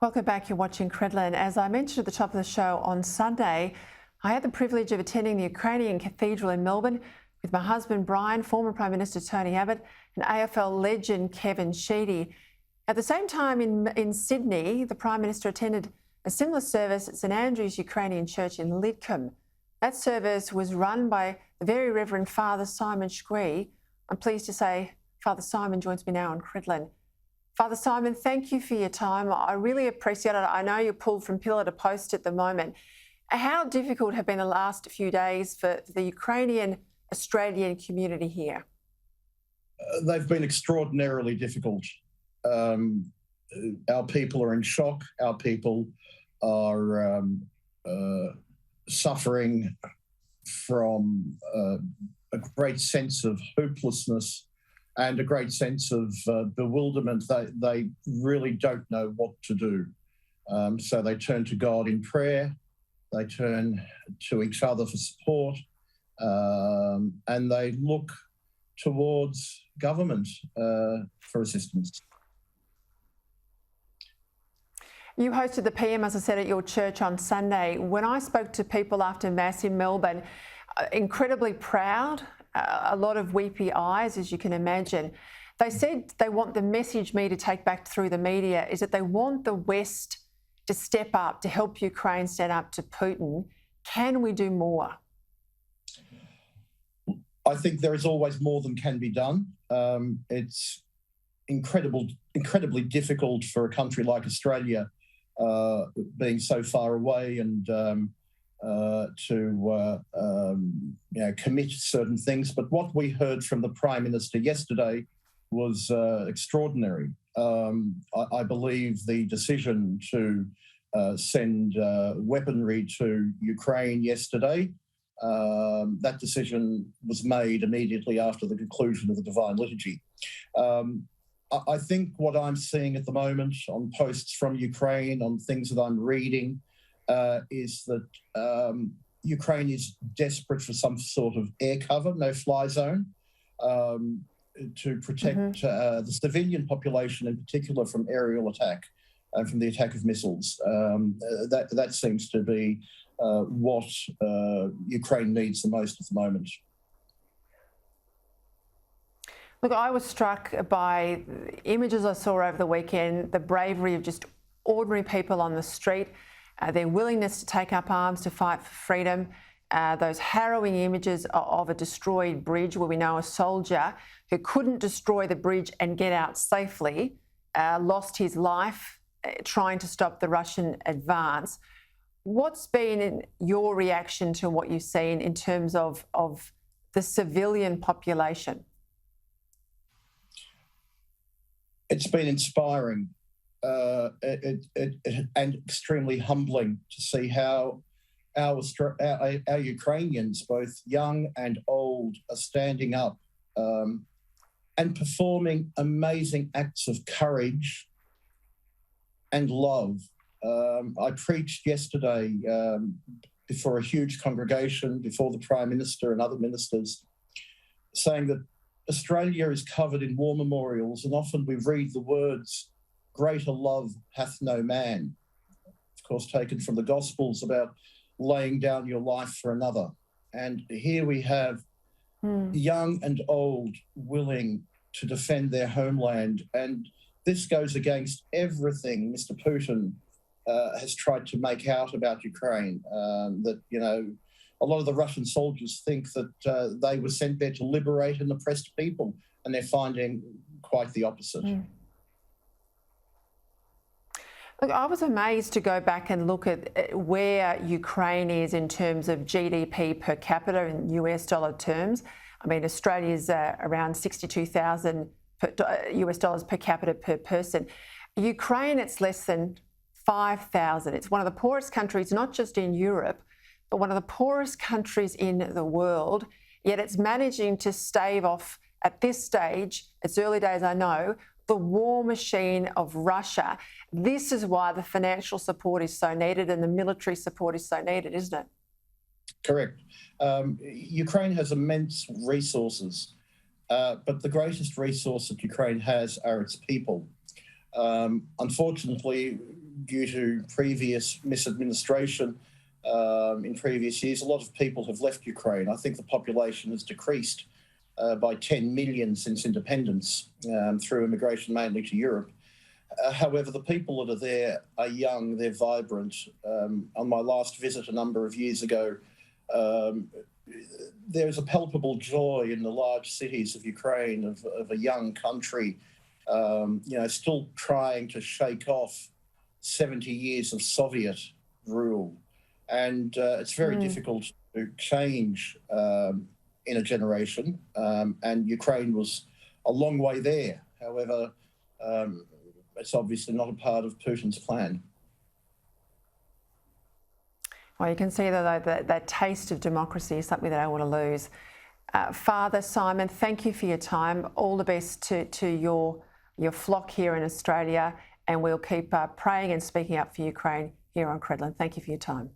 Welcome back. You're watching Credlin. As I mentioned at the top of the show on Sunday, I had the privilege of attending the Ukrainian Cathedral in Melbourne with my husband Brian, former Prime Minister Tony Abbott, and AFL legend Kevin Sheedy. At the same time in Sydney, the Prime Minister attended a similar service at St Andrew's Ukrainian Church in Lidcombe. That service was run by the Very Reverend Father Simon Shkree. I'm pleased to say Father Simon joins me now on Credlin. Father Simon, thank you for your time. I really appreciate it. I know you're pulled from pillar to post at the moment. How difficult have been the last few days for the Ukrainian Australian community here? They've been extraordinarily difficult. Our people are in shock. Our people are suffering from a great sense of hopelessness and a great sense of bewilderment. They really don't know what to do. So they turn to God in prayer, they turn to each other for support, and they look towards government for assistance. You hosted the PM, as I said, at your church on Sunday. When I spoke to people after Mass in Melbourne, incredibly proud, a lot of weepy eyes, as you can imagine. They said they want the message me to take back through the media is that they want the West to step up, to help Ukraine stand up to Putin. Can we do more? I think there is always more than can be done. It's incredibly difficult for a country like Australia, being so far away and to commit certain things. But what we heard from the Prime Minister yesterday was extraordinary. I believe the decision to send weaponry to Ukraine yesterday, that decision was made immediately after the conclusion of the Divine Liturgy. I think what I'm seeing at the moment on posts from Ukraine, on things that I'm reading, is that Ukraine is desperate for some sort of air cover, no-fly zone, to protect the civilian population in particular from aerial attack and from the attack of missiles. That seems to be what Ukraine needs the most at the moment. Look, I was struck by images I saw over the weekend, the bravery of just ordinary people on the street, their willingness to take up arms to fight for freedom, those harrowing images of a destroyed bridge where we know a soldier who couldn't destroy the bridge and get out safely lost his life trying to stop the Russian advance. What's been your reaction to what you've seen in terms of the civilian population? It's been inspiring and extremely humbling to see how our Ukrainians, both young and old, are standing up and performing amazing acts of courage and love. I preached yesterday before a huge congregation, before the Prime Minister and other ministers, saying that Australia is covered in war memorials, and often we read the words, "Greater love hath no man," of course taken from the Gospels about laying down your life for another. And here we have young and old willing to defend their homeland. And this goes against everything Mr. Putin has tried to make out about Ukraine, that, a lot of the Russian soldiers think that they were sent there to liberate an oppressed people, and they're finding quite the opposite. Look, I was amazed to go back and look at where Ukraine is in terms of GDP per capita in US dollar terms. I mean, Australia's around 62,000 US dollars per capita per person. Ukraine, it's less than 5,000. It's one of the poorest countries, not just in Europe, but one of the poorest countries in the world. Yet it's managing to stave off, at this stage, it's early days, I know, the war machine of Russia. This is why the financial support is so needed and the military support is so needed, isn't it? Correct. Ukraine has immense resources, but the greatest resource that Ukraine has are its people. Unfortunately, due to previous misadministration in previous years, a lot of people have left Ukraine. I think the population has decreased by 10 million since independence through immigration mainly to Europe. However, the people that are there are young, they're vibrant. On my last visit a number of years ago, there's a palpable joy in the large cities of Ukraine of a young country, still trying to shake off 70 years of Soviet rule. And it's very difficult to change in a generation. And Ukraine was a long way there. However, it's obviously not a part of Putin's plan. Well, you can see that taste of democracy is something that I want to lose. Father Simon, thank you for your time. All the best to your flock here in Australia, and we'll keep praying and speaking up for Ukraine here on Credlin. Thank you for your time.